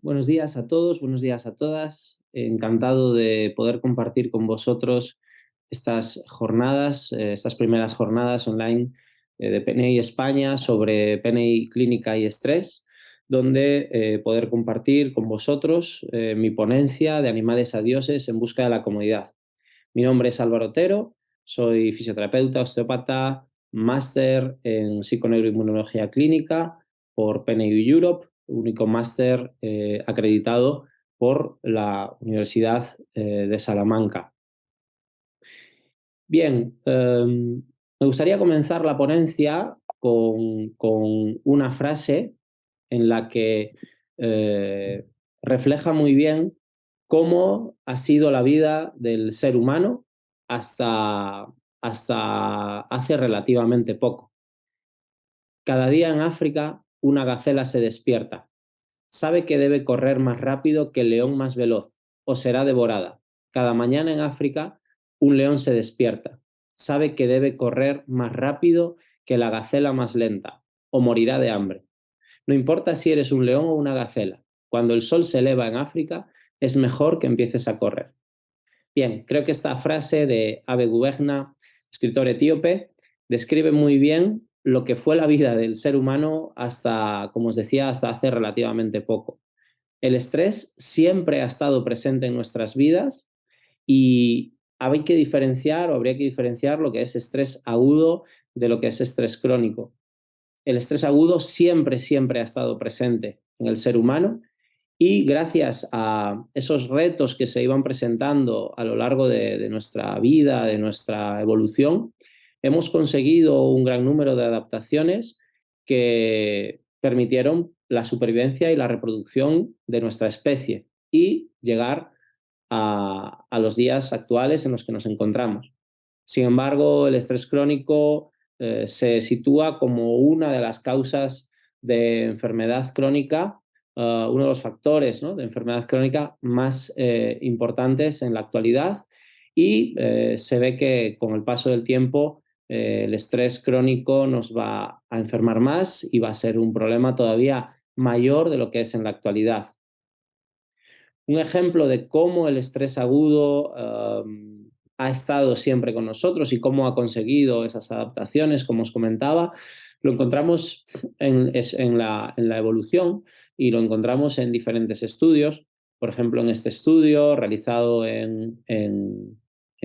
Buenos días a todos, buenos días a todas. Encantado de poder compartir con vosotros estas jornadas, estas primeras jornadas online de PNI España sobre PNI clínica y estrés, donde poder compartir con vosotros mi ponencia de Animales a Dioses en busca de la comodidad. Mi nombre es Álvaro Otero, soy fisioterapeuta, osteópata, máster en psiconeuroinmunología clínica por PNI Europe, único máster acreditado por la Universidad de Salamanca. Bien, me gustaría comenzar la ponencia con una frase en la que eh, refleja muy bien cómo ha sido la vida del ser humano hasta, hasta hace relativamente poco. Cada día en África una gacela se despierta. Sabe que debe correr más rápido que el león más veloz o será devorada. Cada mañana en África un león se despierta. Sabe que debe correr más rápido que la gacela más lenta o morirá de hambre. No importa si eres un león o una gacela. Cuando el sol se eleva en África, es mejor que empieces a correr. Bien, creo que esta frase de Abe Gubegna, escritor etíope, describe muy bien lo que fue la vida del ser humano hasta, como os decía, hasta hace relativamente poco. El estrés siempre ha estado presente en nuestras vidas y hay que diferenciar o habría que diferenciar lo que es estrés agudo de lo que es estrés crónico. El estrés agudo siempre, siempre ha estado presente en el ser humano y gracias a esos retos que se iban presentando a lo largo de nuestra vida, de nuestra evolución, hemos conseguido un gran número de adaptaciones que permitieron la supervivencia y la reproducción de nuestra especie y llegar a los días actuales en los que nos encontramos. Sin embargo, el estrés crónico se sitúa como una de las causas de enfermedad crónica, uno de los factores, ¿no?, de enfermedad crónica más importantes en la actualidad y se ve que con el paso del tiempo el estrés crónico nos va a enfermar más y va a ser un problema todavía mayor de lo que es en la actualidad. Un ejemplo de cómo el estrés agudo ha estado siempre con nosotros y cómo ha conseguido esas adaptaciones, como os comentaba, lo encontramos en la evolución y lo encontramos en diferentes estudios. Por ejemplo, en este estudio realizado en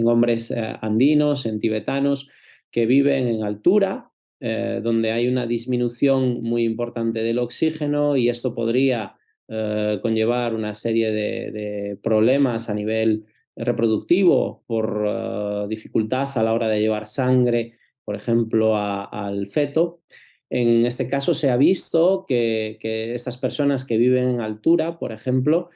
hombres andinos, en tibetanos, que viven en altura, donde hay una disminución muy importante del oxígeno y esto podría conllevar una serie de problemas a nivel reproductivo por dificultad a la hora de llevar sangre, por ejemplo, al feto. En este caso se ha visto que estas personas que viven en altura, por ejemplo,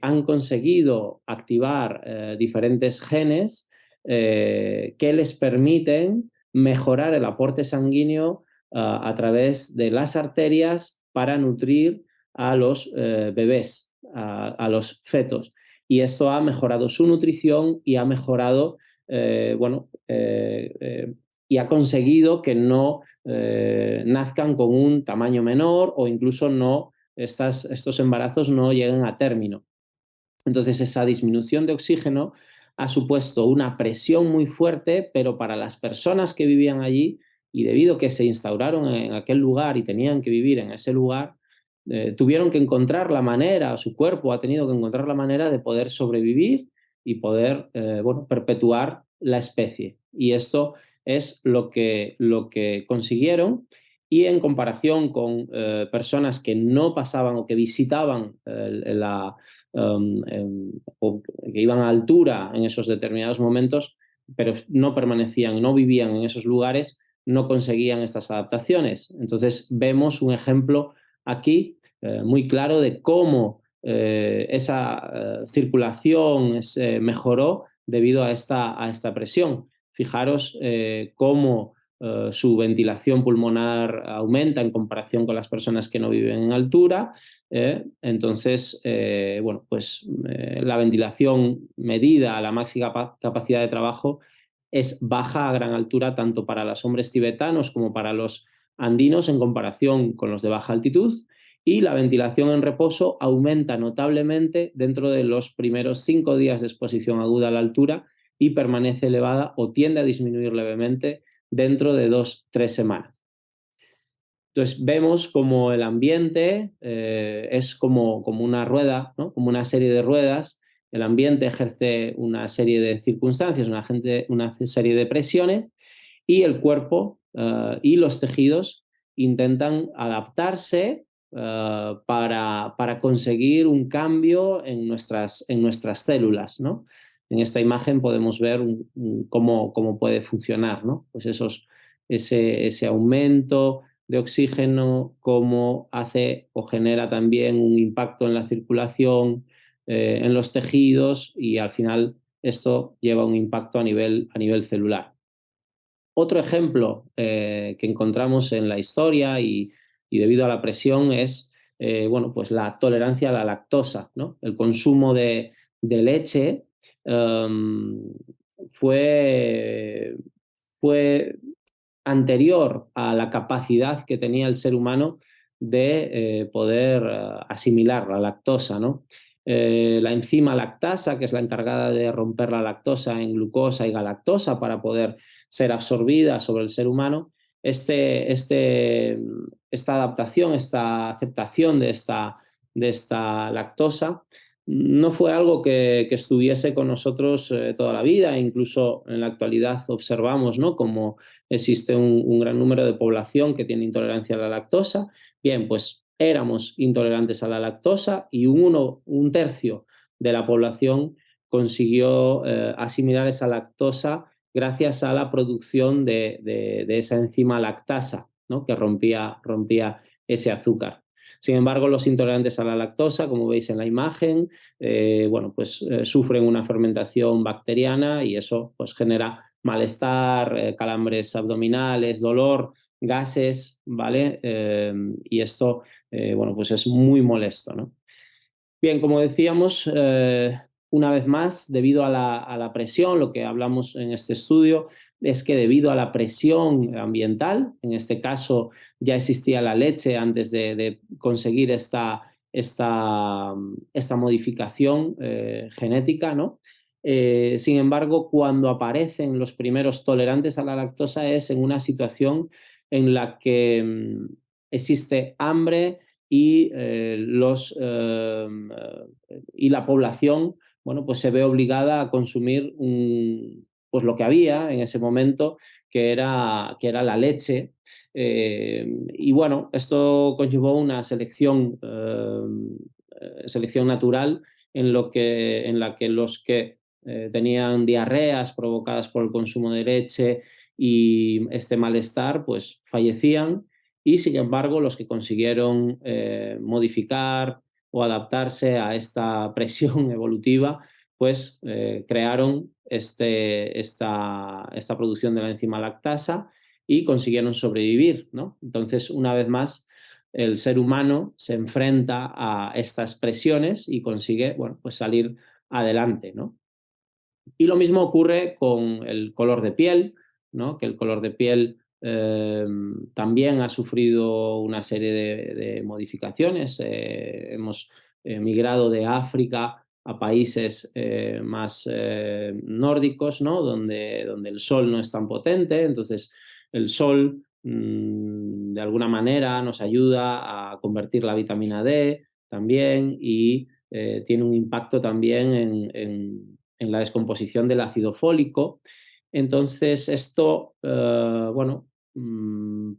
han conseguido activar diferentes genes que les permiten mejorar el aporte sanguíneo a través de las arterias para nutrir a los bebés, a los fetos. Y esto ha mejorado su nutrición y ha mejorado, y ha conseguido que no nazcan con un tamaño menor o incluso no, estos embarazos no lleguen a término. Entonces, esa disminución de oxígeno ha supuesto una presión muy fuerte, pero para las personas que vivían allí, y debido a que se instauraron en aquel lugar y tenían que vivir en ese lugar, tuvieron que encontrar la manera, su cuerpo ha tenido que encontrar la manera de poder sobrevivir y poder perpetuar la especie. Y esto es lo que consiguieron. Y en comparación con personas que no pasaban o que visitaban o que iban a altura en esos determinados momentos, pero no permanecían, no vivían en esos lugares, no conseguían estas adaptaciones. Entonces vemos un ejemplo aquí muy claro de cómo esa circulación mejoró debido a esta presión. Fijaros cómo su ventilación pulmonar aumenta en comparación con las personas que no viven en altura. Entonces, la ventilación medida a la máxima capacidad de trabajo es baja a gran altura tanto para los hombres tibetanos como para los andinos en comparación con los de baja altitud y la ventilación en reposo aumenta notablemente dentro de los primeros 5 días de exposición aguda a la altura y permanece elevada o tiende a disminuir levemente dentro de 2-3 semanas. Entonces vemos como el ambiente es como una rueda, ¿no? Como una serie de ruedas. El ambiente ejerce una serie de circunstancias, una serie de presiones, y el cuerpo y los tejidos intentan adaptarse para conseguir un cambio en nuestras células, ¿no? En esta imagen podemos ver cómo puede funcionar, ¿no? Pues ese aumento de oxígeno, cómo hace o genera también un impacto en la circulación, en los tejidos, y al final esto lleva un impacto a nivel celular. Otro ejemplo que encontramos en la historia y debido a la presión es bueno, pues la tolerancia a la lactosa, ¿no? El consumo de leche um, fue, fue anterior a la capacidad que tenía el ser humano de poder asimilar la lactosa, ¿no? La enzima lactasa, que es la encargada de romper la lactosa en glucosa y galactosa para poder ser absorbida sobre el ser humano, esta adaptación, esta aceptación de esta lactosa, no fue algo que estuviese con nosotros toda la vida. Incluso en la actualidad observamos, ¿no?, como existe un gran número de población que tiene intolerancia a la lactosa. Bien, pues éramos intolerantes a la lactosa y un tercio de la población consiguió asimilar esa lactosa gracias a la producción de esa enzima lactasa, ¿no?, que rompía ese azúcar. Sin embargo, los intolerantes a la lactosa, como veis en la imagen, bueno, pues sufren una fermentación bacteriana y eso pues genera malestar, calambres abdominales, dolor, gases, ¿vale? Y esto, bueno, pues es muy molesto, ¿no? Bien, como decíamos, una vez más, debido a la presión, lo que hablamos en este estudio es que debido a la presión ambiental, en este caso ya existía la leche antes de conseguir esta modificación genética, ¿no? Sin embargo, cuando aparecen los primeros tolerantes a la lactosa es en una situación en la que existe hambre y, y la población, bueno, pues se ve obligada a consumir pues lo que había en ese momento, que era la leche. Y bueno, esto conllevó una selección natural en la que los que tenían diarreas provocadas por el consumo de leche y este malestar, pues fallecían, y sin embargo los que consiguieron modificar o adaptarse a esta presión evolutiva, pues crearon esta producción de la enzima lactasa y consiguieron sobrevivir, ¿no? Entonces, una vez más, el ser humano se enfrenta a estas presiones y consigue, bueno, pues salir adelante, ¿no? Y lo mismo ocurre con el color de piel, ¿no?, que el color de piel también ha sufrido una serie de modificaciones. Hemos migrado de África a países más nórdicos, ¿no?, donde el sol no es tan potente. Entonces, el sol de alguna manera nos ayuda a convertir la vitamina D también, y tiene un impacto también en la descomposición del ácido fólico. Entonces, esto, bueno,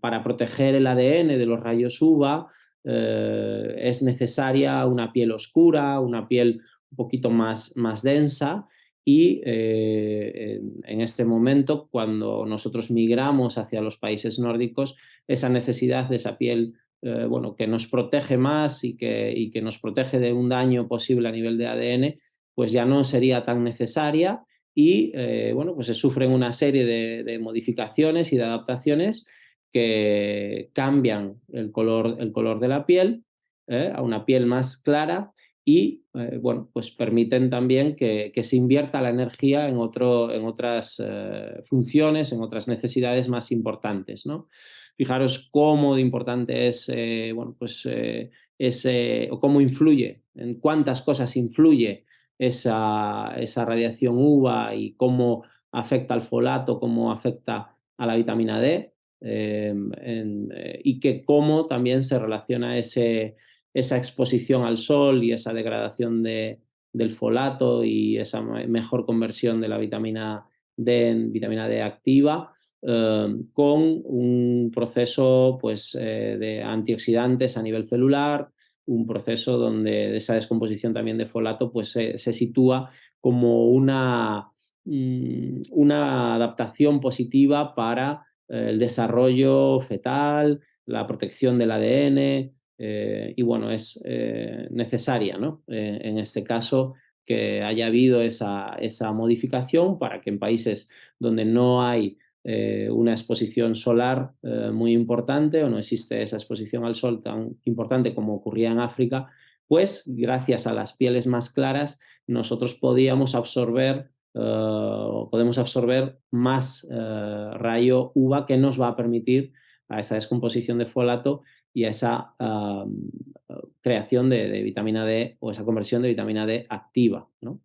para proteger el ADN de los rayos UVA es necesaria una piel oscura, una piel un poquito más densa, y en este momento, cuando nosotros migramos hacia los países nórdicos, esa necesidad de esa piel bueno, que nos protege más y que nos protege de un daño posible a nivel de ADN, pues ya no sería tan necesaria, y bueno, pues se sufren una serie de modificaciones y de adaptaciones que cambian el color de la piel a una piel más clara, y bueno, pues permiten también que se invierta la energía en otras funciones, en otras necesidades más importantes, ¿no? Fijaros cómo de importante es bueno, pues, o cómo influye, en cuántas cosas influye esa radiación UVA y cómo afecta al folato, cómo afecta a la vitamina D, y que cómo también se relaciona esa exposición al sol y esa degradación del folato y esa mejor conversión de la vitamina D en vitamina D activa, con un proceso pues, de antioxidantes a nivel celular, un proceso donde esa descomposición también de folato pues, se sitúa como una adaptación positiva para el desarrollo fetal, la protección del ADN, y bueno, es necesaria, ¿no? En este caso, que haya habido esa modificación para que en países donde no hay una exposición solar muy importante o no existe esa exposición al sol tan importante como ocurría en África, pues gracias a las pieles más claras nosotros podemos absorber más rayo UVA que nos va a permitir a esa descomposición de folato y a esa creación de vitamina D o esa conversión de vitamina D activa, ¿no?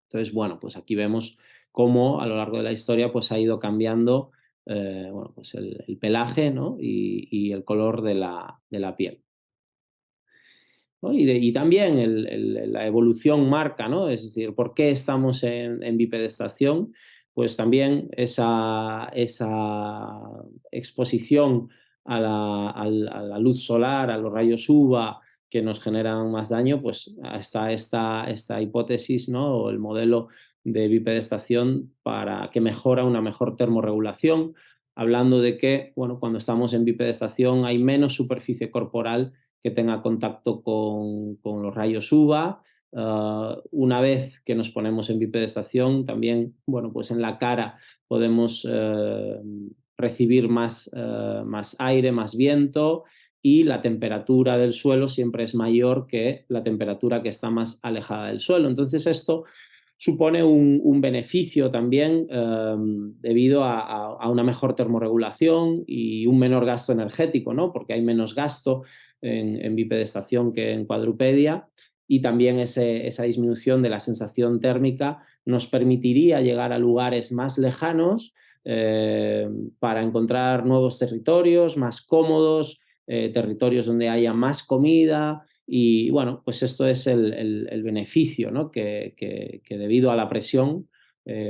Entonces, bueno, pues aquí vemos cómo a lo largo de la historia pues ha ido cambiando bueno, pues el pelaje, ¿no? y el color de la piel, ¿no? Y también la evolución marca, ¿no? Es decir, ¿por qué estamos en bipedestación? Pues también esa exposición a la luz solar, a los rayos UVA que nos generan más daño, pues está esta hipótesis, ¿no? O el modelo de bipedestación para que mejora una mejor termorregulación, hablando de que, bueno, cuando estamos en bipedestación hay menos superficie corporal que tenga contacto con los rayos UVA. Una vez que nos ponemos en bipedestación, también, bueno, pues en la cara podemos recibir más aire, más viento, y la temperatura del suelo siempre es mayor que la temperatura que está más alejada del suelo. Entonces esto supone un beneficio también debido a una mejor termorregulación y un menor gasto energético, ¿no? Porque hay menos gasto en bipedestación que en cuadrupedia, y también esa disminución de la sensación térmica nos permitiría llegar a lugares más lejanos para encontrar nuevos territorios más cómodos, territorios donde haya más comida. Y bueno, pues esto es el beneficio, ¿no? que debido a la presión,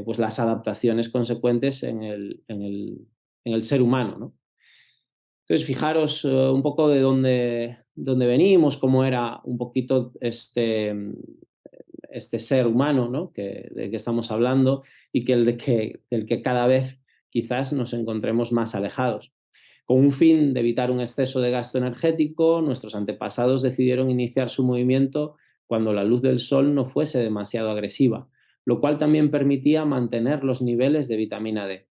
pues las adaptaciones consecuentes en el ser humano, ¿no? Entonces, fijaros un poco de dónde venimos, cómo era un poquito este ser humano, ¿no? De que estamos hablando, y del que cada vez quizás nos encontremos más alejados. Con un fin de evitar un exceso de gasto energético, nuestros antepasados decidieron iniciar su movimiento cuando la luz del sol no fuese demasiado agresiva, lo cual también permitía mantener los niveles de vitamina D.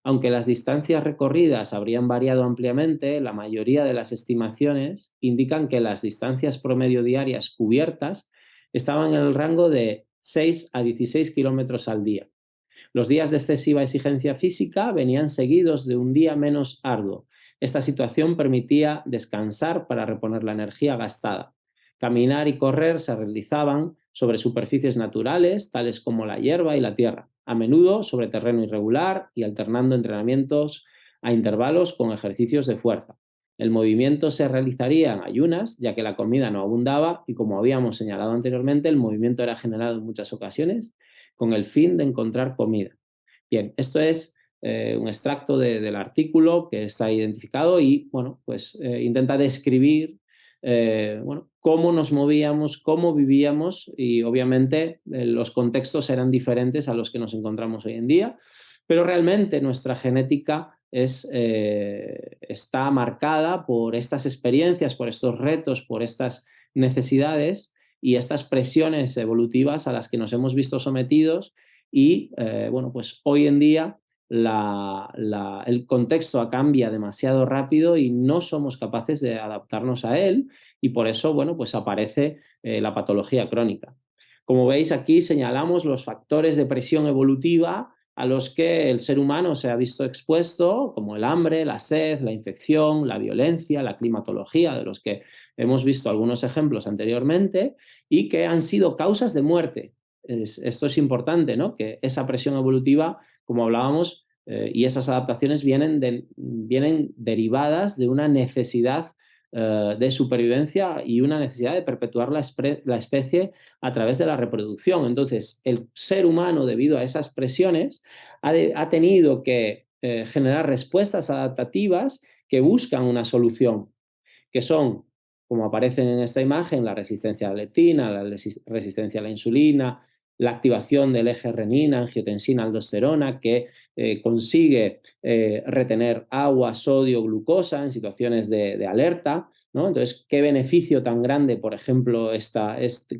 Aunque las distancias recorridas habrían variado ampliamente, la mayoría de las estimaciones indican que las distancias promedio diarias cubiertas estaban en el rango de 6 a 16 kilómetros al día. Los días de excesiva exigencia física venían seguidos de un día menos arduo. Esta situación permitía descansar para reponer la energía gastada. Caminar y correr se realizaban sobre superficies naturales, tales como la hierba y la tierra, a menudo sobre terreno irregular y alternando entrenamientos a intervalos con ejercicios de fuerza. El movimiento se realizaría en ayunas, ya que la comida no abundaba y, como habíamos señalado anteriormente, el movimiento era generado en muchas ocasiones con el fin de encontrar comida. Bien, esto es un extracto del artículo que está identificado y, bueno, pues intenta describir bueno, cómo nos movíamos, cómo vivíamos, y obviamente los contextos eran diferentes a los que nos encontramos hoy en día, pero realmente nuestra genética está marcada por estas experiencias, por estos retos, por estas necesidades y estas presiones evolutivas a las que nos hemos visto sometidos. Y bueno, pues hoy en día el contexto cambia demasiado rápido y no somos capaces de adaptarnos a él, y por eso, bueno, pues aparece la patología crónica. Como veis, aquí señalamos los factores de presión evolutiva a los que el ser humano se ha visto expuesto, como el hambre, la sed, la infección, la violencia, la climatología, de los que hemos visto algunos ejemplos anteriormente, y que han sido causas de muerte. Esto es importante, ¿no? Que esa presión evolutiva, como hablábamos, y esas adaptaciones vienen derivadas de una necesidad de supervivencia y una necesidad de perpetuar la especie a través de la reproducción. Entonces, el ser humano, debido a esas presiones, ha tenido que generar respuestas adaptativas que buscan una solución, que son, como aparecen en esta imagen, la resistencia a la leptina, la resistencia a la insulina, la activación del eje renina, angiotensina, aldosterona, que consigue retener agua, sodio, glucosa en situaciones de alerta, ¿no? Entonces, ¿qué beneficio tan grande, por ejemplo,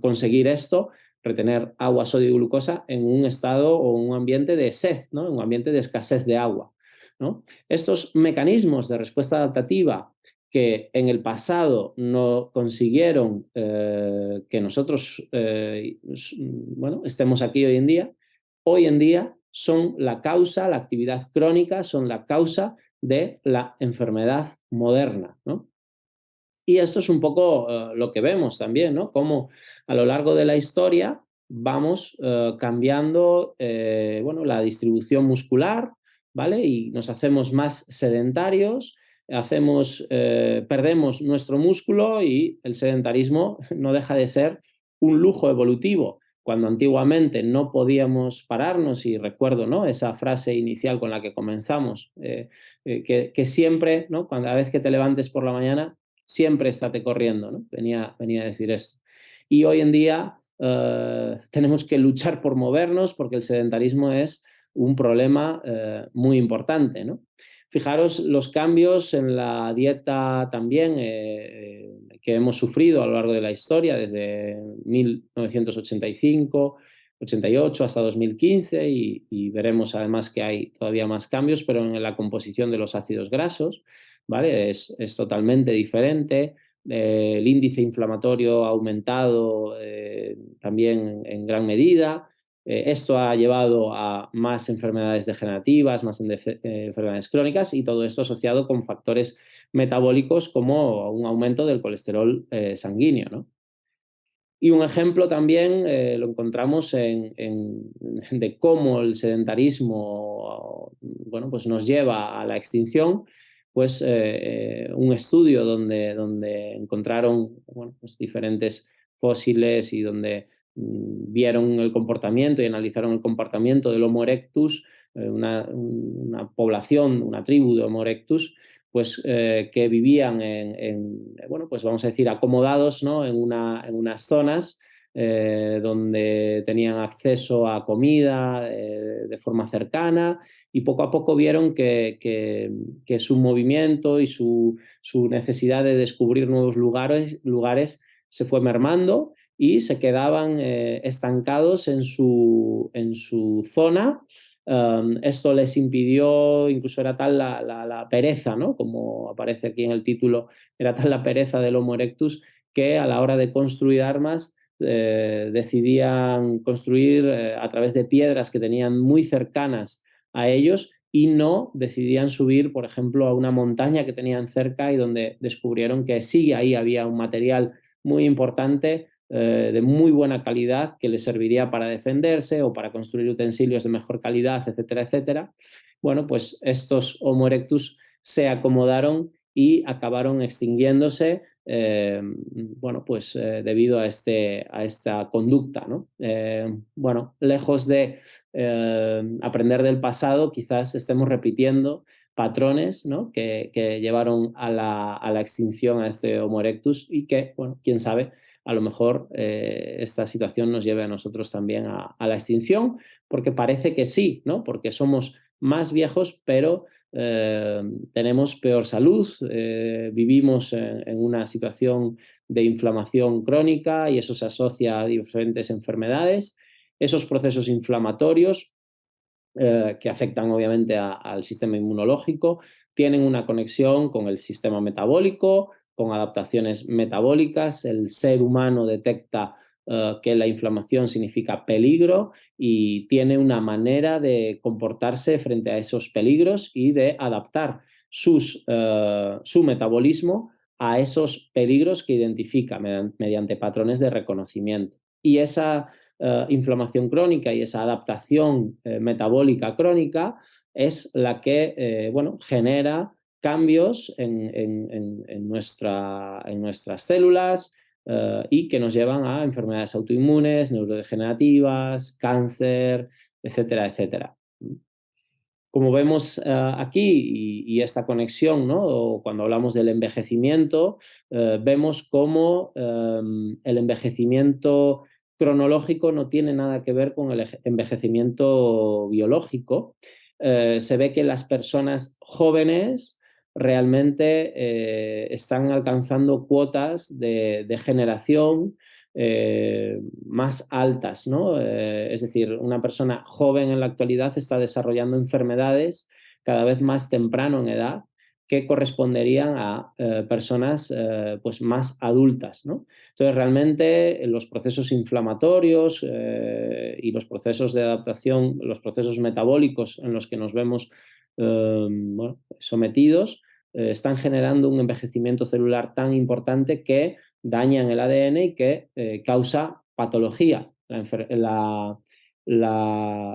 conseguir esto? Retener agua, sodio y glucosa en un estado o un ambiente de sed, ¿no? En un ambiente de escasez de agua, ¿no? Estos mecanismos de respuesta adaptativa que en el pasado no consiguieron que nosotros bueno, estemos aquí hoy en día son la causa, la actividad crónica, son la causa de la enfermedad moderna, ¿no? Y esto es un poco lo que vemos también, ¿no? Cómo a lo largo de la historia vamos cambiando bueno, la distribución muscular, ¿vale? Y nos hacemos más sedentarios, perdemos nuestro músculo y el sedentarismo no deja de ser un lujo evolutivo. Cuando antiguamente no podíamos pararnos, y recuerdo, ¿no?, esa frase inicial con la que comenzamos, que siempre, ¿no?, cada vez que te levantes por la mañana, siempre estate corriendo, ¿no? Venía a decir esto. Y hoy en día tenemos que luchar por movernos porque el sedentarismo es un problema muy importante, ¿no? Fijaros los cambios en la dieta también que hemos sufrido a lo largo de la historia, desde 1985, 88 hasta 2015, y veremos además que hay todavía más cambios, pero en la composición de los ácidos grasos, ¿vale? Es totalmente diferente. El índice inflamatorio ha aumentado también en gran medida. Esto ha llevado a más enfermedades degenerativas, más enfermedades crónicas, y todo esto asociado con factores metabólicos como un aumento del colesterol sanguíneo, ¿no? Y un ejemplo también lo encontramos de cómo el sedentarismo, bueno, pues nos lleva a la extinción. Pues un estudio donde encontraron, bueno, pues diferentes fósiles y donde vieron el comportamiento y analizaron el comportamiento del Homo erectus, una población, una tribu de Homo erectus, pues que vivían bueno, pues vamos a decir, acomodados, ¿no?, en unas zonas donde tenían acceso a comida de forma cercana, y poco a poco vieron que su movimiento y su necesidad de descubrir nuevos lugares se fue mermando, y se quedaban estancados en su zona. Esto les impidió, incluso era tal la pereza, ¿no?, como aparece aquí en el título, era tal la pereza del Homo erectus, que a la hora de construir armas decidían construir a través de piedras que tenían muy cercanas a ellos, y no decidían subir, por ejemplo, a una montaña que tenían cerca, y donde descubrieron que sí, ahí había un material muy importante, de muy buena calidad, que les serviría para defenderse o para construir utensilios de mejor calidad, etcétera, etcétera. Bueno, pues estos Homo erectus se acomodaron y acabaron extinguiéndose, bueno, pues debido a esta conducta, ¿no? Bueno, lejos de aprender del pasado, quizás estemos repitiendo patrones, ¿no?, que llevaron a la extinción a este Homo erectus, y que, bueno, quién sabe, a lo mejor esta situación nos lleve a nosotros también a la extinción, porque parece que sí, ¿no?, porque somos más viejos, pero tenemos peor salud, vivimos en una situación de inflamación crónica, y eso se asocia a diferentes enfermedades. Esos procesos inflamatorios que afectan obviamente al sistema inmunológico, tienen una conexión con el sistema metabólico, con adaptaciones metabólicas. El ser humano detecta que la inflamación significa peligro y tiene una manera de comportarse frente a esos peligros y de adaptar su metabolismo a esos peligros que identifica mediante patrones de reconocimiento. Y esa inflamación crónica y esa adaptación metabólica crónica es la que genera cambios en nuestras células y que nos llevan a enfermedades autoinmunes, neurodegenerativas, cáncer, etcétera, etcétera. Como vemos aquí, y esta conexión, ¿no? Cuando hablamos del envejecimiento, vemos cómo el envejecimiento cronológico no tiene nada que ver con el envejecimiento biológico. Se ve que las personas jóvenes realmente están alcanzando cuotas de generación más altas, ¿no? Es decir, una persona joven en la actualidad está desarrollando enfermedades cada vez más temprano en edad que corresponderían a personas pues más adultas, ¿no? Entonces, realmente los procesos inflamatorios y los procesos de adaptación, los procesos metabólicos en los que nos vemos sometidos, están generando un envejecimiento celular tan importante que dañan el ADN y que causa patología. La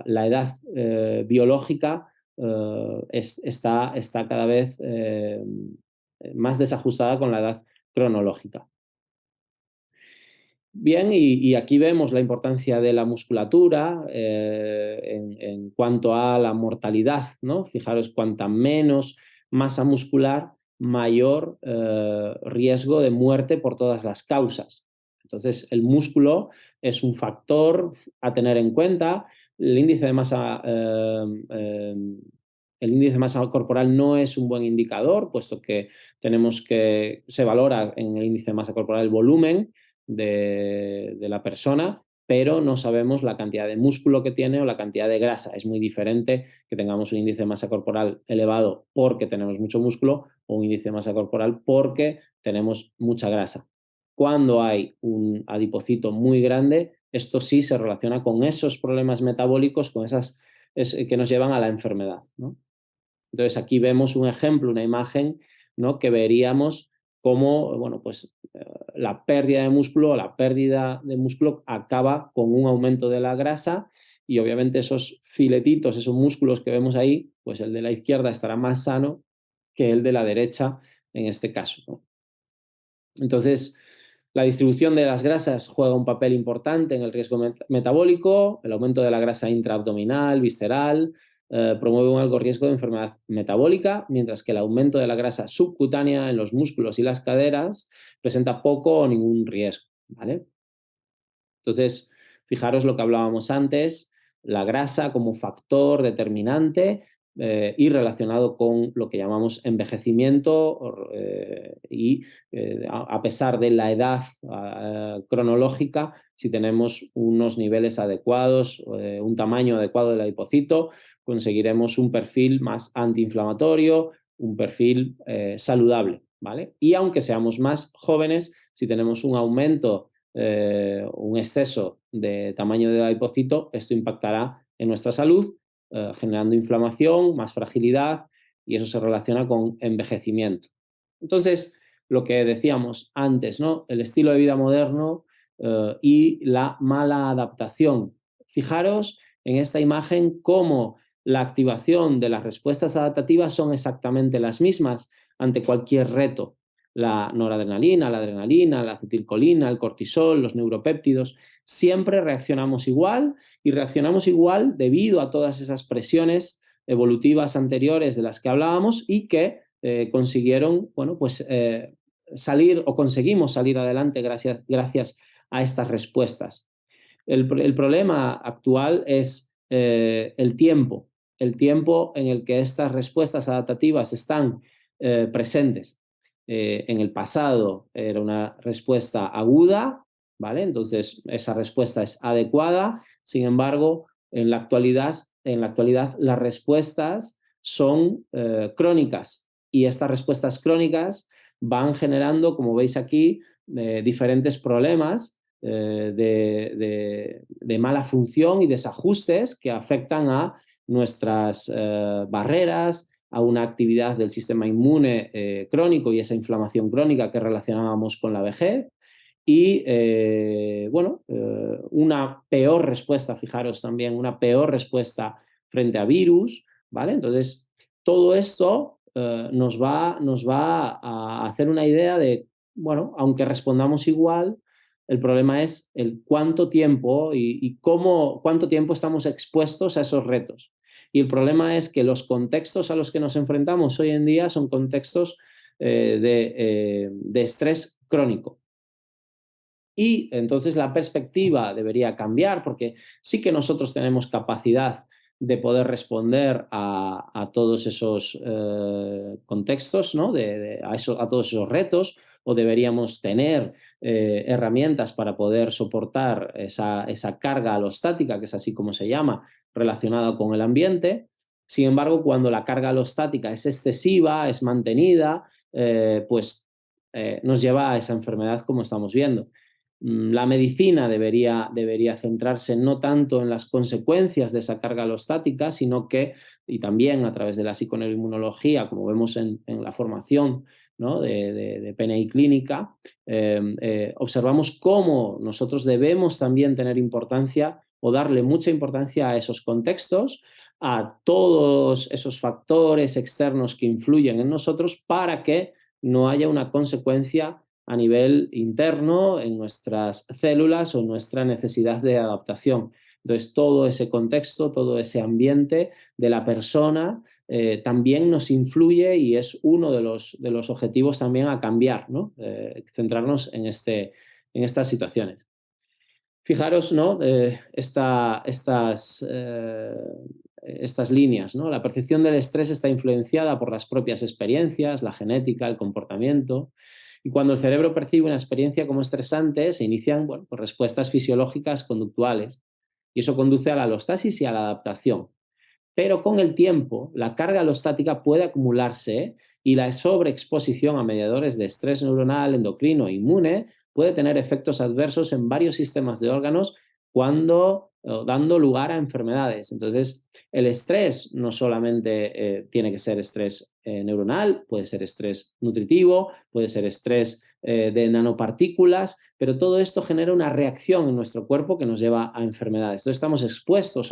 edad biológica está cada vez más desajustada con la edad cronológica. Bien, y aquí vemos la importancia de la musculatura en cuanto a la mortalidad, ¿no? Fijaros, cuanta menos masa muscular, mayor riesgo de muerte por todas las causas. Entonces, el músculo es un factor a tener en cuenta. El índice de masa, el índice de masa corporal no es un buen indicador, puesto que se valora en el índice de masa corporal el volumen de la persona, pero no sabemos la cantidad de músculo que tiene o la cantidad de grasa. Es muy diferente que tengamos un índice de masa corporal elevado porque tenemos mucho músculo o un índice de masa corporal porque tenemos mucha grasa. Cuando hay un adipocito muy grande, esto sí se relaciona con esos problemas metabólicos, con esas que nos llevan a la enfermedad, ¿no? Entonces aquí vemos un ejemplo, una imagen, ¿no? Que veríamos cómo, bueno, pues la pérdida de músculo o la pérdida de músculo acaba con un aumento de la grasa y obviamente esos filetitos, esos músculos que vemos ahí, pues el de la izquierda estará más sano que el de la derecha en este caso, ¿no? Entonces, la distribución de las grasas juega un papel importante en el riesgo metabólico, el aumento de la grasa intraabdominal, visceral, promueve un alto riesgo de enfermedad metabólica, mientras que el aumento de la grasa subcutánea en los músculos y las caderas presenta poco o ningún riesgo, ¿vale? Entonces, fijaros lo que hablábamos antes, la grasa como factor determinante y relacionado con lo que llamamos envejecimiento y a pesar de la edad cronológica, si tenemos unos niveles adecuados, un tamaño adecuado del adipocito, conseguiremos un perfil más antiinflamatorio, un perfil saludable, ¿vale? Y aunque seamos más jóvenes, si tenemos un aumento un exceso de tamaño del adipocito, esto impactará en nuestra salud, generando inflamación, más fragilidad, y eso se relaciona con envejecimiento. Entonces, lo que decíamos antes, ¿no? El estilo de vida moderno y la mala adaptación. Fijaros en esta imagen cómo la activación de las respuestas adaptativas son exactamente las mismas ante cualquier reto. La noradrenalina, la adrenalina, la acetilcolina, el cortisol, los neuropéptidos, siempre reaccionamos igual y reaccionamos igual debido a todas esas presiones evolutivas anteriores de las que hablábamos y que consiguieron, bueno, pues salir o conseguimos salir adelante gracias a estas respuestas. El problema actual es el tiempo en el que estas respuestas adaptativas están presentes. En el pasado era una respuesta aguda, ¿vale? Entonces esa respuesta es adecuada, sin embargo, en la actualidad las respuestas son crónicas y estas respuestas crónicas van generando, como veis aquí, diferentes problemas de mala función y desajustes que afectan a nuestras barreras, a una actividad del sistema inmune crónico y esa inflamación crónica que relacionábamos con la vejez. Y una peor respuesta, fijaros también, una peor respuesta frente a virus, ¿vale? Entonces, todo esto nos va a hacer una idea de, bueno, aunque respondamos igual, el problema es el cuánto tiempo y cuánto tiempo estamos expuestos a esos retos. Y el problema es que los contextos a los que nos enfrentamos hoy en día son contextos de estrés crónico. Y entonces la perspectiva debería cambiar porque sí que nosotros tenemos capacidad de poder responder a todos esos contextos, ¿no? A todos esos retos, o deberíamos tener herramientas para poder soportar esa carga alostática, que es así como se llama, relacionada con el ambiente. Sin embargo, cuando la carga alostática es excesiva, es mantenida, nos lleva a esa enfermedad como estamos viendo. La medicina debería centrarse no tanto en las consecuencias de esa carga alostática, sino que, y también a través de la psiconeuroinmunología, como vemos en la formación, ¿no?, de PNI clínica, observamos cómo nosotros debemos también tener importancia o darle mucha importancia a esos contextos, a todos esos factores externos que influyen en nosotros para que no haya una consecuencia a nivel interno en nuestras células o nuestra necesidad de adaptación. Entonces, todo ese contexto, todo ese ambiente de la persona también nos influye y es uno de los objetivos también a cambiar, ¿no? Centrarnos en estas situaciones. Fijaros, ¿no? Estas líneas, ¿no? La percepción del estrés está influenciada por las propias experiencias, la genética, el comportamiento. Y cuando el cerebro percibe una experiencia como estresante, se inician, bueno, pues respuestas fisiológicas conductuales. Y eso conduce a la alostasis y a la adaptación. Pero con el tiempo, la carga alostática puede acumularse y la sobreexposición a mediadores de estrés neuronal, endocrino e inmune puede tener efectos adversos en varios sistemas de órganos dando lugar a enfermedades. Entonces, el estrés no solamente tiene que ser estrés neuronal, puede ser estrés nutritivo, puede ser estrés de nanopartículas, pero todo esto genera una reacción en nuestro cuerpo que nos lleva a enfermedades. Entonces, estamos expuestos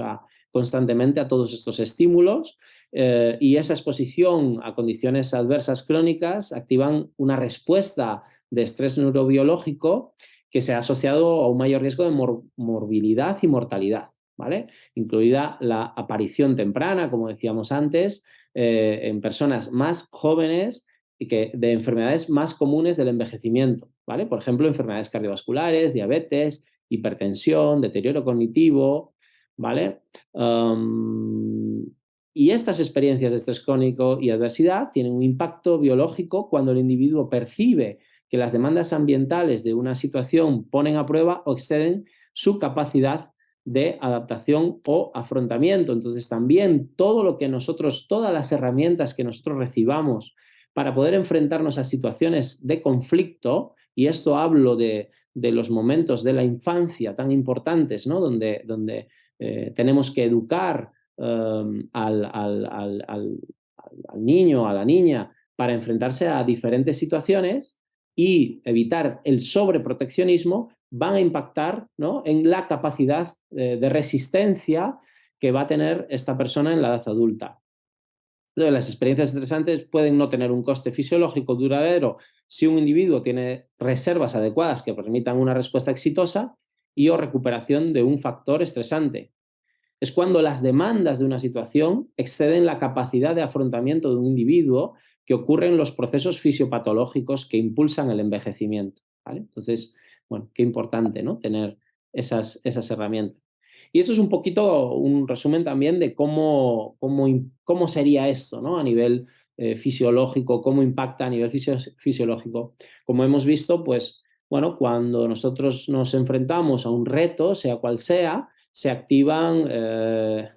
constantemente a todos estos estímulos y esa exposición a condiciones adversas crónicas activan una respuesta de estrés neurobiológico que se ha asociado a un mayor riesgo de morbilidad y mortalidad, ¿vale? Incluida la aparición temprana, como decíamos antes, en personas más jóvenes y de enfermedades más comunes del envejecimiento, ¿vale? Por ejemplo, enfermedades cardiovasculares, diabetes, hipertensión, deterioro cognitivo, ¿vale? Y estas experiencias de estrés crónico y adversidad tienen un impacto biológico cuando el individuo percibe que las demandas ambientales de una situación ponen a prueba o exceden su capacidad de adaptación o afrontamiento. Entonces, también todas las herramientas que nosotros recibamos para poder enfrentarnos a situaciones de conflicto, y esto hablo de los momentos de la infancia tan importantes, ¿no? Donde tenemos que educar al niño o a la niña para enfrentarse a diferentes situaciones y evitar el sobreproteccionismo, van a impactar, ¿no?, en la capacidad de resistencia que va a tener esta persona en la edad adulta. Entonces, las experiencias estresantes pueden no tener un coste fisiológico duradero si un individuo tiene reservas adecuadas que permitan una respuesta exitosa y o recuperación de un factor estresante. Es cuando las demandas de una situación exceden la capacidad de afrontamiento de un individuo que ocurren los procesos fisiopatológicos que impulsan el envejecimiento, ¿vale? Entonces, bueno, qué importante, ¿no?, tener esas herramientas. Y esto es un poquito un resumen también de cómo sería esto, ¿no?, a nivel fisiológico, cómo impacta a nivel fisiológico. Como hemos visto, pues, bueno, cuando nosotros nos enfrentamos a un reto, sea cual sea, se activan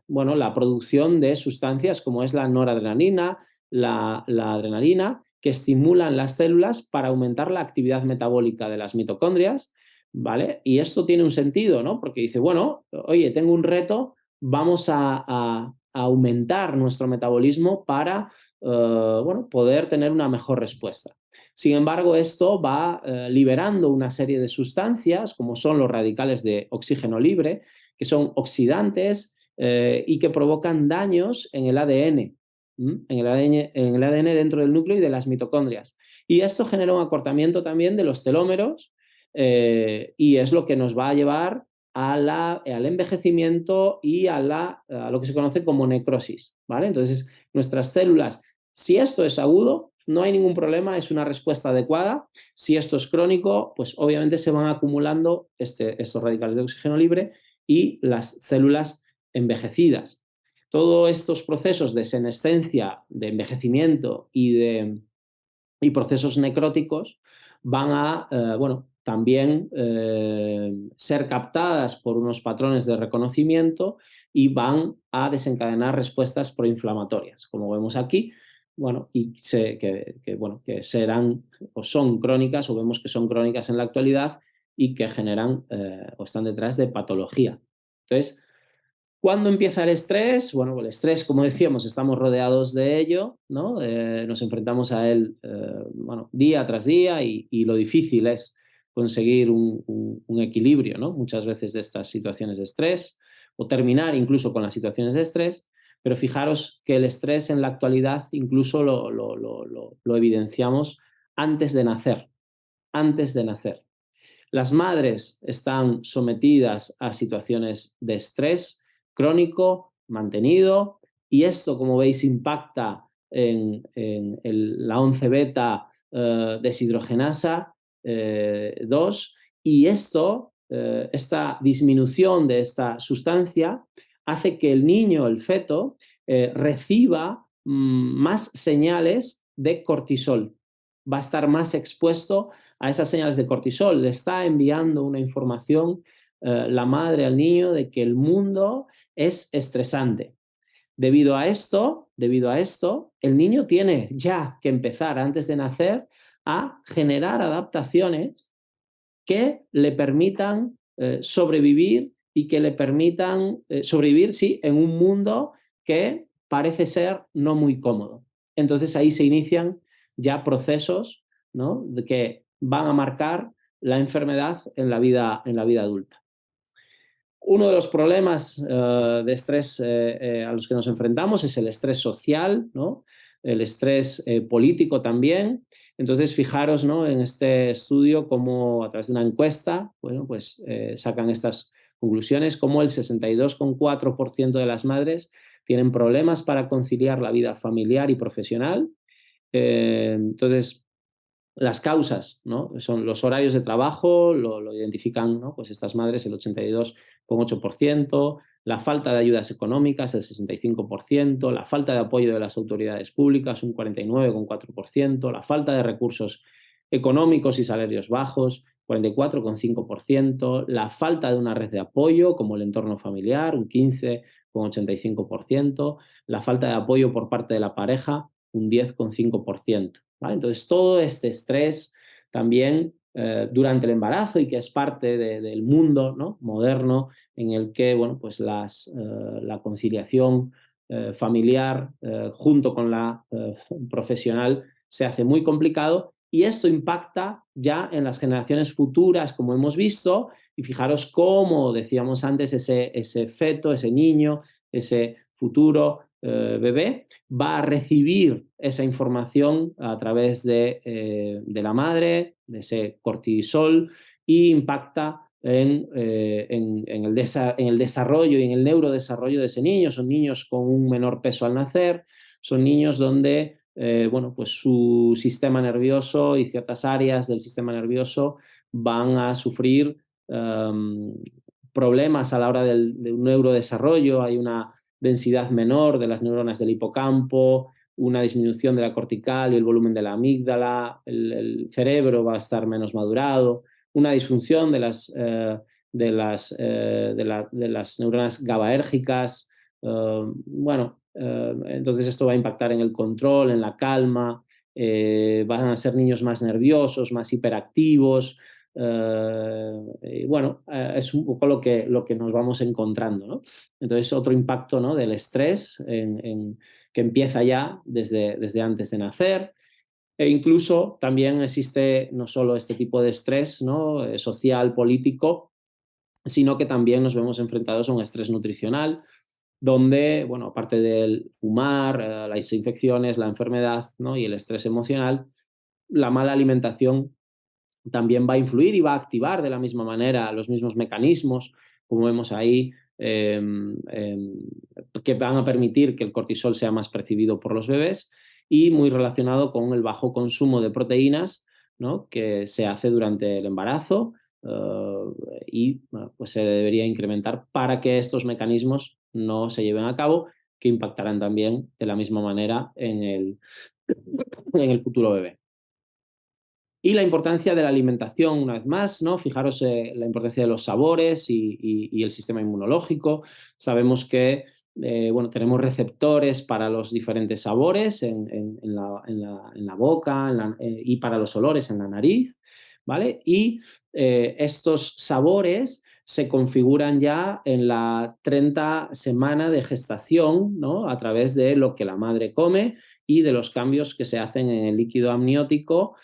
la producción de sustancias como es la noradrenalina, la adrenalina, que estimulan las células para aumentar la actividad metabólica de las mitocondrias, ¿vale? Y esto tiene un sentido, ¿no? Porque dice, bueno, oye, tengo un reto, vamos a aumentar nuestro metabolismo para, bueno, poder tener una mejor respuesta. Sin embargo, esto va liberando una serie de sustancias, como son los radicales de oxígeno libre, que son oxidantes y que provocan daños en el ADN, en el ADN dentro del núcleo y de las mitocondrias. Y esto genera un acortamiento también de los telómeros y es lo que nos va a llevar al envejecimiento y a lo que se conoce como necrosis, ¿vale? Entonces, nuestras células, si esto es agudo, no hay ningún problema, es una respuesta adecuada. Si esto es crónico, pues obviamente se van acumulando estos radicales de oxígeno libre y las células envejecidas. Todos estos procesos de senescencia, de envejecimiento y procesos necróticos van a, bueno, también ser captadas por unos patrones de reconocimiento y van a desencadenar respuestas proinflamatorias, como vemos aquí, bueno, y bueno, que serán o son crónicas o vemos que son crónicas en la actualidad y que generan o están detrás de patología. Entonces, ¿cuándo empieza el estrés? Bueno, el estrés, como decíamos, estamos rodeados de ello, ¿no? Nos enfrentamos a él bueno, día tras día y lo difícil es conseguir un equilibrio, ¿no? Muchas veces de estas situaciones de estrés o terminar incluso con las situaciones de estrés, pero fijaros que el estrés en la actualidad incluso lo evidenciamos antes de nacer, antes de nacer. Las madres están sometidas a situaciones de estrés crónico, mantenido, y esto, como veis, impacta en la 11 beta deshidrogenasa 2, y esta disminución de esta sustancia hace que el niño, el feto, reciba más señales de cortisol. Va a estar más expuesto a esas señales de cortisol. Le está enviando una información la madre al niño de que el mundo es estresante. Debido a esto, el niño tiene ya que empezar antes de nacer a generar adaptaciones que le permitan sobrevivir y que le permitan sobrevivir, sí, en un mundo que parece ser no muy cómodo. Entonces ahí se inician ya procesos, ¿no?, de que van a marcar la enfermedad en la vida adulta. Uno de los problemas de estrés a los que nos enfrentamos es el estrés social, ¿no? El estrés político también. Entonces, fijaros, ¿no?, en este estudio cómo a través de una encuesta, bueno, pues sacan estas conclusiones, como el 62,4% de las madres tienen problemas para conciliar la vida familiar y profesional. Entonces, las causas, ¿no?, son los horarios de trabajo, lo identifican, ¿no?, pues estas madres, el 82,8%, la falta de ayudas económicas, el 65%, la falta de apoyo de las autoridades públicas, un 49,4%, la falta de recursos económicos y salarios bajos, 44,5%, la falta de una red de apoyo, como el entorno familiar, un 15,85%, la falta de apoyo por parte de la pareja, un 10,5%. ¿Vale? Entonces, todo este estrés también durante el embarazo y que es parte del mundo, ¿no?, moderno en el que, bueno, pues la conciliación familiar junto con la profesional se hace muy complicado, y esto impacta ya en las generaciones futuras, como hemos visto, y fijaros cómo decíamos antes, ese feto, ese niño, ese futuro bebé va a recibir esa información a través de la madre, de ese cortisol, y impacta en el desarrollo y en el neurodesarrollo de ese niño. Son niños con un menor peso al nacer, son niños donde bueno, pues su sistema nervioso y ciertas áreas del sistema nervioso van a sufrir problemas a la hora de un neurodesarrollo. Hay una densidad menor de las neuronas del hipocampo, una disminución de la cortical y el volumen de la amígdala, el cerebro va a estar menos madurado, una disfunción de las neuronas GABAérgicas. Bueno, entonces esto va a impactar en el control, en la calma, van a ser niños más nerviosos, más hiperactivos, Bueno, es un poco lo que nos vamos encontrando, ¿no? Entonces, otro impacto, ¿no?, del estrés que empieza ya desde antes de nacer. E incluso también existe no solo este tipo de estrés, ¿no?, social, político, sino que también nos vemos enfrentados a un estrés nutricional, donde, bueno, aparte del fumar, las infecciones, la enfermedad, ¿no?, y el estrés emocional, la mala alimentación también va a influir y va a activar de la misma manera los mismos mecanismos, como vemos ahí, que van a permitir que el cortisol sea más percibido por los bebés, y muy relacionado con el bajo consumo de proteínas, ¿no?, que se hace durante el embarazo, y bueno, pues se debería incrementar para que estos mecanismos no se lleven a cabo, que impactarán también de la misma manera en el futuro bebé. Y la importancia de la alimentación, una vez más, ¿no? Fijaros, la importancia de los sabores y el sistema inmunológico. Sabemos que, bueno, tenemos receptores para los diferentes sabores en la boca, y para los olores en la nariz, ¿vale? Y estos sabores se configuran ya en la 30 semana de gestación, ¿no?, a través de lo que la madre come y de los cambios que se hacen en el líquido amniótico.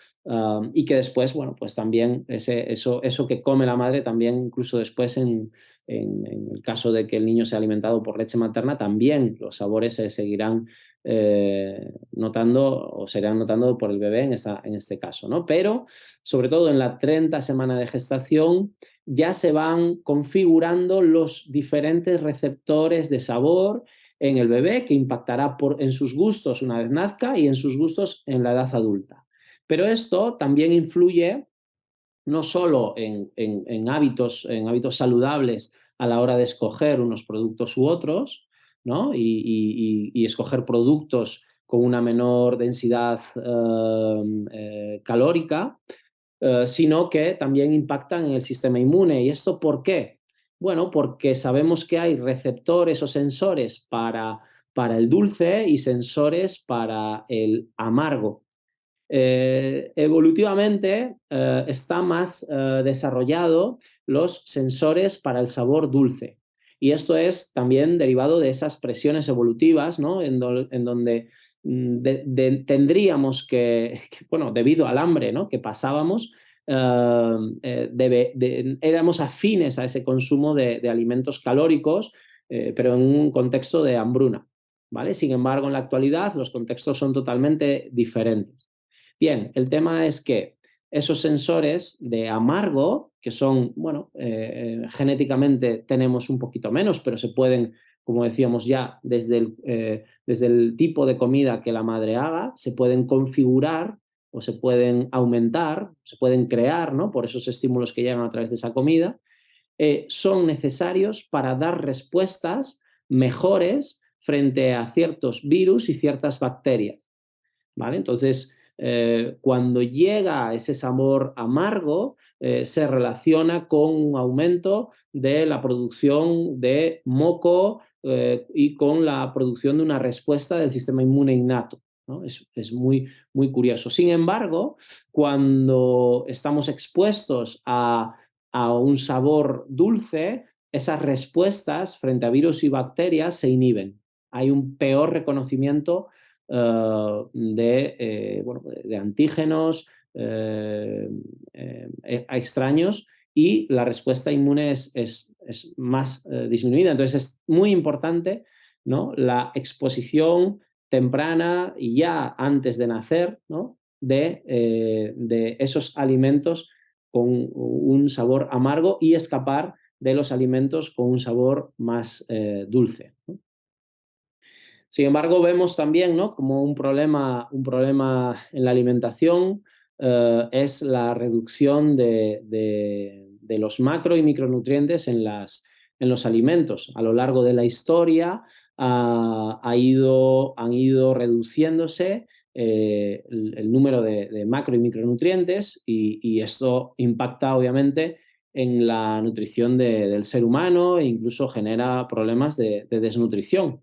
Y que después, bueno, pues también eso que come la madre, también incluso después en el caso de que el niño sea alimentado por leche materna, también los sabores se seguirán notando o se irán notando por el bebé en este caso, ¿no? Pero, sobre todo en la 30 semana de gestación, ya se van configurando los diferentes receptores de sabor en el bebé, que impactará en sus gustos una vez nazca y en sus gustos en la edad adulta. Pero esto también influye no solo en hábitos saludables a la hora de escoger unos productos u otros, ¿no? Y escoger productos con una menor densidad calórica, sino que también impactan en el sistema inmune. ¿Y esto por qué? Bueno, porque sabemos que hay receptores o sensores para el dulce y sensores para el amargo. Evolutivamente está más desarrollado los sensores para el sabor dulce. Y esto es también derivado de esas presiones evolutivas, ¿no?, en donde tendríamos bueno, debido al hambre, ¿no?, que pasábamos, éramos afines a ese consumo de alimentos calóricos, pero en un contexto de hambruna, ¿vale? Sin embargo, en la actualidad los contextos son totalmente diferentes. Bien, el tema es que esos sensores de amargo, que son, bueno, genéticamente tenemos un poquito menos, pero se pueden, como decíamos ya, desde el tipo de comida que la madre haga, se pueden configurar o se pueden aumentar, se pueden crear, ¿no?, por esos estímulos que llegan a través de esa comida. Son necesarios para dar respuestas mejores frente a ciertos virus y ciertas bacterias, ¿vale? Entonces, cuando llega ese sabor amargo, se relaciona con un aumento de la producción de moco, y con la producción de una respuesta del sistema inmune innato, ¿no? Es muy, muy curioso. Sin embargo, cuando estamos expuestos a un sabor dulce, esas respuestas frente a virus y bacterias se inhiben. Hay un peor reconocimiento bueno, de antígenos extraños, y la respuesta inmune es más disminuida. Entonces es muy importante, ¿no?, la exposición temprana y ya antes de nacer, ¿no?, de esos alimentos con un sabor amargo, y escapar de los alimentos con un sabor más dulce, ¿no? Sin embargo, vemos también, ¿no?, como un problema en la alimentación es la reducción de los macro y micronutrientes en los alimentos. A lo largo de la historia han ido reduciéndose el número de macro y micronutrientes, y esto impacta obviamente en la nutrición del ser humano, e incluso genera problemas de desnutrición.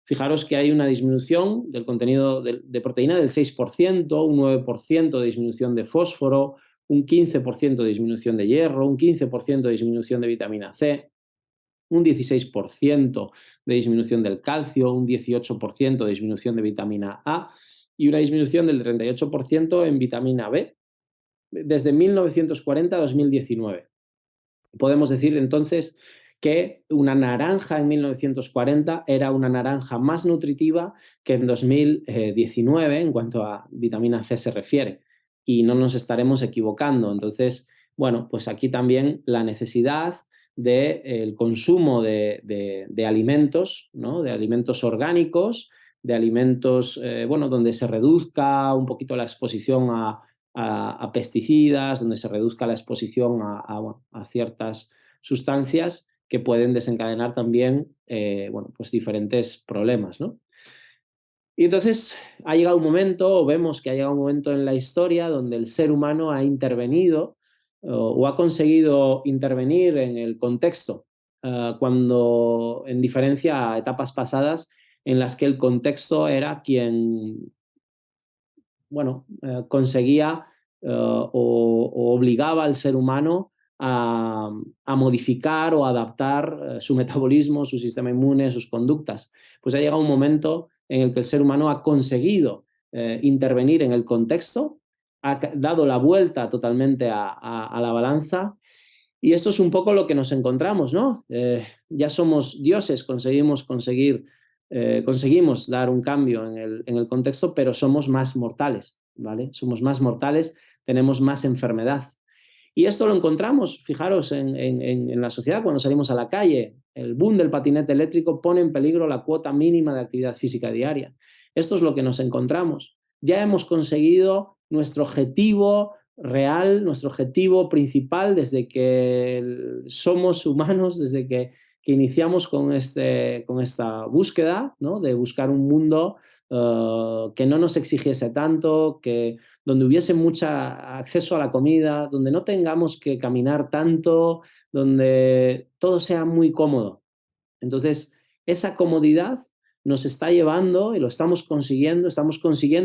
Fijaros que hay una disminución del contenido de proteína del 6%, un 9% de disminución de fósforo, un 15% de disminución de hierro, un 15% de disminución de vitamina C, un 16% de disminución del calcio, un 18% de disminución de vitamina A y una disminución del 38% en vitamina B desde 1940 a 2019. Podemos decir entonces que una naranja en 1940 era una naranja más nutritiva que en 2019 en cuanto a vitamina C se refiere. Y no nos estaremos equivocando. Entonces, bueno, pues aquí también la necesidad del consumo de alimentos, ¿no? De alimentos orgánicos, de alimentos, bueno, donde se reduzca un poquito la exposición a pesticidas, donde se reduzca la exposición a ciertas sustancias que pueden desencadenar también bueno, pues diferentes problemas, ¿no? Y entonces ha llegado un momento, o vemos que ha llegado un momento en la historia donde el ser humano ha intervenido o ha conseguido intervenir en el contexto, cuando en diferencia a etapas pasadas en las que el contexto era quien, bueno, conseguía o obligaba al ser humano a modificar o adaptar su metabolismo, su sistema inmune, sus conductas. Pues ha llegado un momento en el que el ser humano ha conseguido intervenir en el contexto, ha dado la vuelta totalmente a la balanza y esto es un poco lo que nos encontramos, ¿no? Ya somos dioses, conseguimos dar un cambio en el contexto, pero somos más mortales, ¿vale? Somos más mortales, tenemos más enfermedad. Y esto lo encontramos, fijaros, en la sociedad cuando salimos a la calle. El boom del patinete eléctrico pone en peligro la cuota mínima de actividad física diaria. Esto es lo que nos encontramos. Ya hemos conseguido nuestro objetivo real, nuestro objetivo principal desde que somos humanos, desde que iniciamos con esta búsqueda, ¿no? De buscar un mundo que no nos exigiese tanto, donde hubiese mucho acceso a la comida, donde no tengamos que caminar tanto, donde todo sea muy cómodo. Entonces, esa comodidad nos está llevando y lo estamos consiguiendo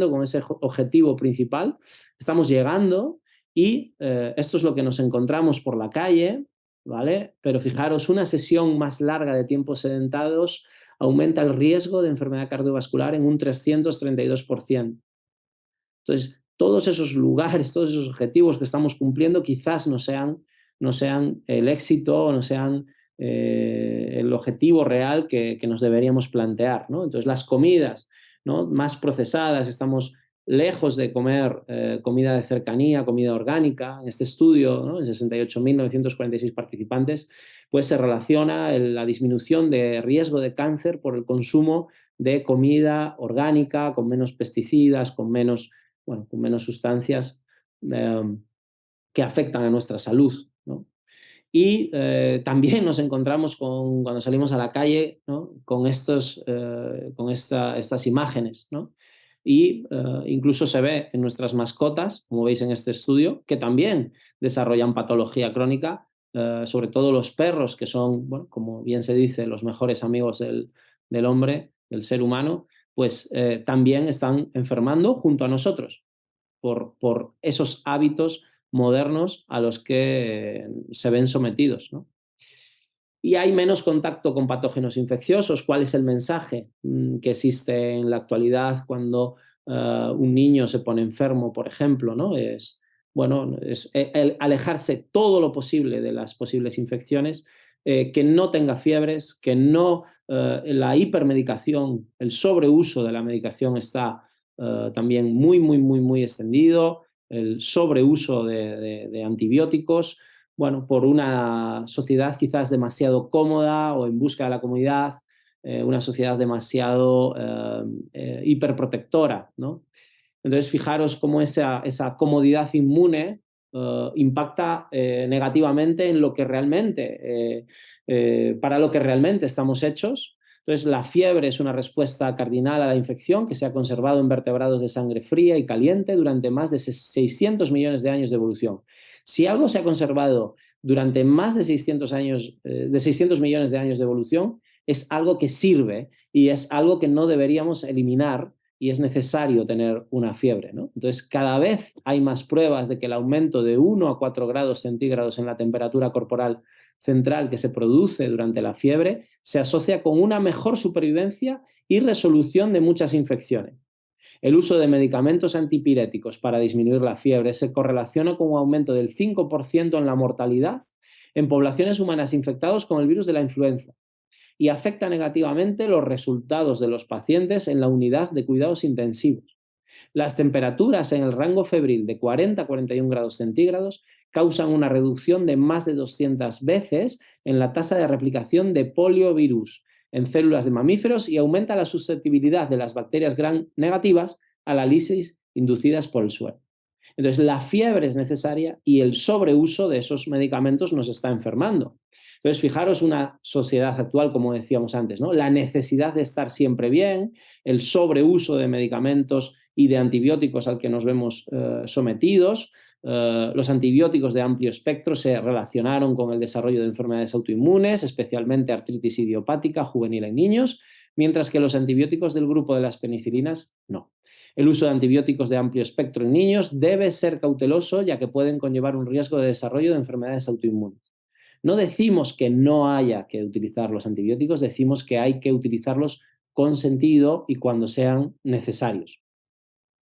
con ese objetivo principal, estamos llegando y esto es lo que nos encontramos por la calle, ¿vale? Pero fijaros, una sesión más larga de tiempos sedentados aumenta el riesgo de enfermedad cardiovascular en un 332%. Entonces, todos esos lugares, todos esos objetivos que estamos cumpliendo quizás no sean el éxito, no sean el objetivo real que nos deberíamos plantear, ¿no? Entonces, las comidas, ¿no? Más procesadas, estamos lejos de comer comida de cercanía, comida orgánica. En este estudio, ¿no? En 68.946 participantes, pues se relaciona la disminución de riesgo de cáncer por el consumo de comida orgánica, con menos pesticidas, con menos sustancias que afectan a nuestra salud, ¿no? Y también nos encontramos cuando salimos a la calle, ¿no? Con estas imágenes, ¿no? Y incluso se ve en nuestras mascotas, como veis en este estudio, que también desarrollan patología crónica, sobre todo los perros, que son, bueno, como bien se dice, los mejores amigos del hombre, del ser humano, pues también están enfermando junto a nosotros por esos hábitos modernos a los que se ven sometidos, ¿no? Y hay menos contacto con patógenos infecciosos. ¿Cuál es el mensaje que existe en la actualidad cuando un niño se pone enfermo, por ejemplo, ¿no? Es, bueno, es el alejarse todo lo posible de las posibles infecciones, que no tenga fiebres, que no la hipermedicación, el sobreuso de la medicación está también muy extendido, el sobreuso de antibióticos, bueno, por una sociedad quizás demasiado cómoda o en busca de la comodidad, una sociedad demasiado hiperprotectora, ¿no? Entonces, fijaros cómo esa comodidad inmune impacta negativamente en lo que realmente, para lo que realmente estamos hechos. Entonces, la fiebre es una respuesta cardinal a la infección que se ha conservado en vertebrados de sangre fría y caliente durante más de 600 millones de años de evolución. Si algo se ha conservado durante más de 600 millones de años de evolución, es algo que sirve y es algo que no deberíamos eliminar y es necesario tener una fiebre, ¿no? Entonces, cada vez hay más pruebas de que el aumento de 1 a 4 grados centígrados en la temperatura corporal central que se produce durante la fiebre se asocia con una mejor supervivencia y resolución de muchas infecciones. El uso de medicamentos antipiréticos para disminuir la fiebre se correlaciona con un aumento del 5% en la mortalidad en poblaciones humanas infectadas con el virus de la influenza y afecta negativamente los resultados de los pacientes en la unidad de cuidados intensivos. Las temperaturas en el rango febril de 40 a 41 grados centígrados causan una reducción de más de 200 veces en la tasa de replicación de poliovirus en células de mamíferos y aumenta la susceptibilidad de las bacterias gram negativas a la lisis inducidas por el suero. Entonces, la fiebre es necesaria y el sobreuso de esos medicamentos nos está enfermando. Entonces, fijaros una sociedad actual, como decíamos antes, ¿no? La necesidad de estar siempre bien, el sobreuso de medicamentos y de antibióticos al que nos vemos sometidos. Los antibióticos de amplio espectro se relacionaron con el desarrollo de enfermedades autoinmunes, especialmente artritis idiopática juvenil en niños, mientras que los antibióticos del grupo de las penicilinas no. El uso de antibióticos de amplio espectro en niños debe ser cauteloso, ya que pueden conllevar un riesgo de desarrollo de enfermedades autoinmunes. No decimos que no haya que utilizar los antibióticos, decimos que hay que utilizarlos con sentido y cuando sean necesarios.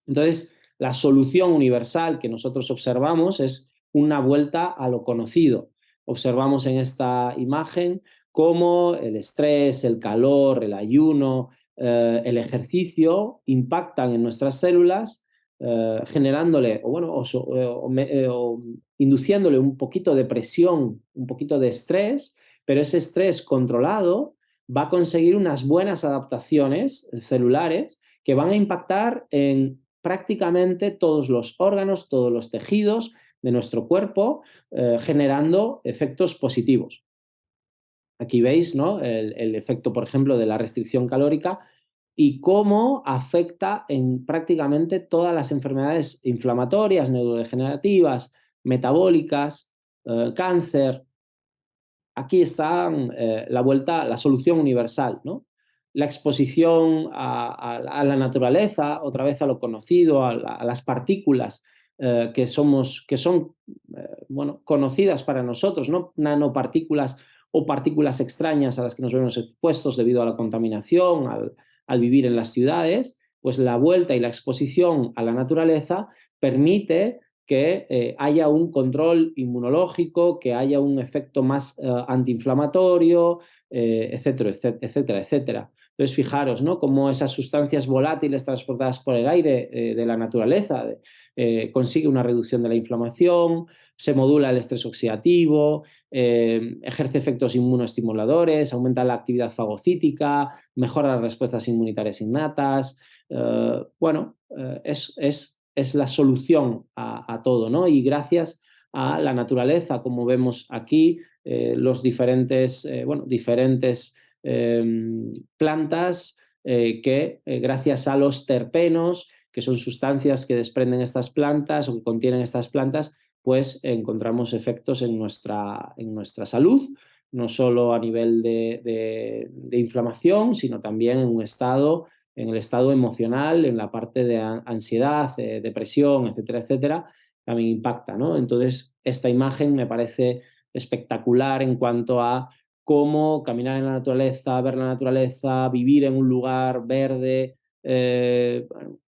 Entonces, la solución universal que nosotros observamos es una vuelta a lo conocido. Observamos en esta imagen cómo el estrés, el calor, el ayuno, el ejercicio impactan en nuestras células, generándole o induciéndole un poquito de presión, un poquito de estrés, pero ese estrés controlado va a conseguir unas buenas adaptaciones celulares que van a impactar en prácticamente todos los órganos, todos los tejidos de nuestro cuerpo, generando efectos positivos. Aquí veis, ¿no?, el efecto, por ejemplo, de la restricción calórica y cómo afecta en prácticamente todas las enfermedades inflamatorias, neurodegenerativas, metabólicas, cáncer. Aquí está la solución universal, ¿no? La exposición a la naturaleza, otra vez a lo conocido, a las partículas que son conocidas para nosotros, ¿no? Nanopartículas o partículas extrañas a las que nos vemos expuestos debido a la contaminación, al vivir en las ciudades, pues la vuelta y la exposición a la naturaleza permite que haya un control inmunológico, que haya un efecto más antiinflamatorio, etcétera, etcétera, etcétera. Entonces, fijaros, ¿no?, cómo esas sustancias volátiles transportadas por el aire de la naturaleza consigue una reducción de la inflamación, se modula el estrés oxidativo, ejerce efectos inmunoestimuladores, aumenta la actividad fagocítica, mejora las respuestas inmunitarias innatas. Es la solución a todo, ¿no? Y gracias a la naturaleza, como vemos aquí, los diferentes plantas que gracias a los terpenos, que son sustancias que desprenden estas plantas o que contienen estas plantas, pues encontramos efectos en nuestra salud, no solo a nivel de inflamación, sino también en el estado emocional, en la parte de ansiedad, depresión, etcétera, etcétera, también impacta, ¿no? Entonces, esta imagen me parece espectacular en cuanto a cómo caminar en la naturaleza, ver la naturaleza, vivir en un lugar verde,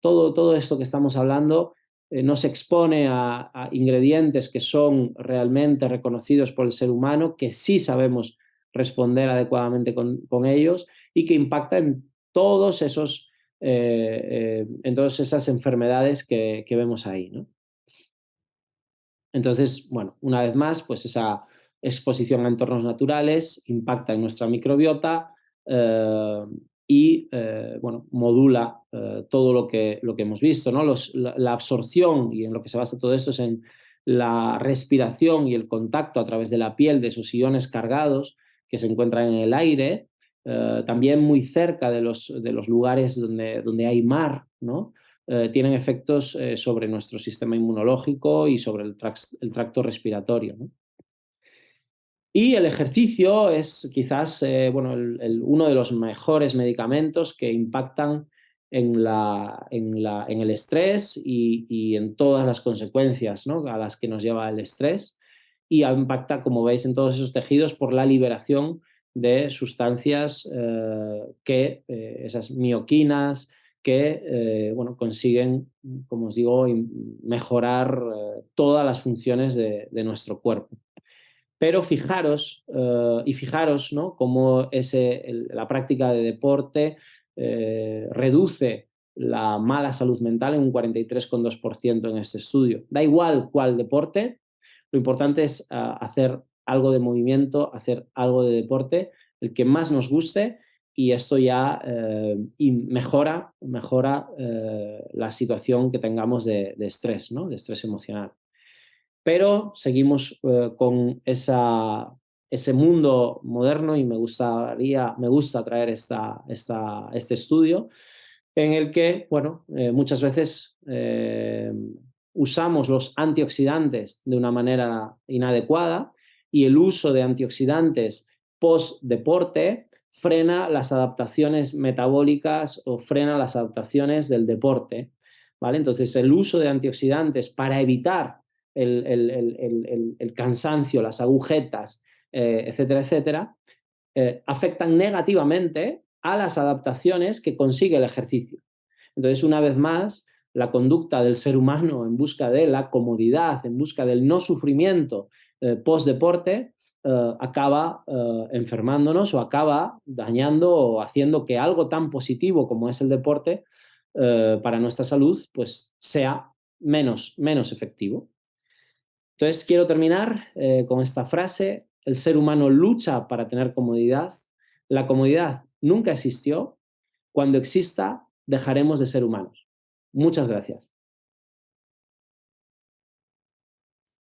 todo esto que estamos hablando nos expone a ingredientes que son realmente reconocidos por el ser humano, que sí sabemos responder adecuadamente con ellos y que impactan todos esos, en todas esas enfermedades que vemos ahí, ¿no? Entonces, bueno, una vez más, pues esa exposición a entornos naturales impacta en nuestra microbiota modula todo lo que hemos visto, ¿no? La absorción, y en lo que se basa todo esto es en la respiración y el contacto a través de la piel de esos iones cargados que se encuentran en el aire, también muy cerca de los lugares donde hay mar, ¿no? Tienen efectos sobre nuestro sistema inmunológico y sobre el tracto respiratorio, ¿no? Y el ejercicio es quizás uno de los mejores medicamentos que impactan en el estrés y en todas las consecuencias, ¿no?, a las que nos lleva el estrés, y impacta, como veis, en todos esos tejidos por la liberación de sustancias esas mioquinas, que bueno, consiguen, como os digo, mejorar todas las funciones de nuestro cuerpo. Pero fijaros, fijaros, ¿no?, cómo la práctica de deporte reduce la mala salud mental en un 43,2% en este estudio. Da igual cuál deporte, lo importante es hacer algo de movimiento, hacer algo de deporte, el que más nos guste, y esto ya y mejora la situación que tengamos de estrés, ¿no?, de estrés emocional. Pero seguimos con ese mundo moderno, y me gusta traer este estudio en el que, bueno, muchas veces usamos los antioxidantes de una manera inadecuada, y el uso de antioxidantes post-deporte frena las adaptaciones metabólicas o frena las adaptaciones del deporte, ¿vale? Entonces, el uso de antioxidantes para evitar el cansancio, las agujetas, etcétera, etcétera, afectan negativamente a las adaptaciones que consigue el ejercicio. Entonces, una vez más, la conducta del ser humano en busca de la comodidad, en busca del no sufrimiento post-deporte, acaba enfermándonos, o acaba dañando o haciendo que algo tan positivo como es el deporte para nuestra salud, pues sea menos efectivo. Entonces, quiero terminar con esta frase: el ser humano lucha para tener comodidad. La comodidad nunca existió. Cuando exista, dejaremos de ser humanos. Muchas gracias.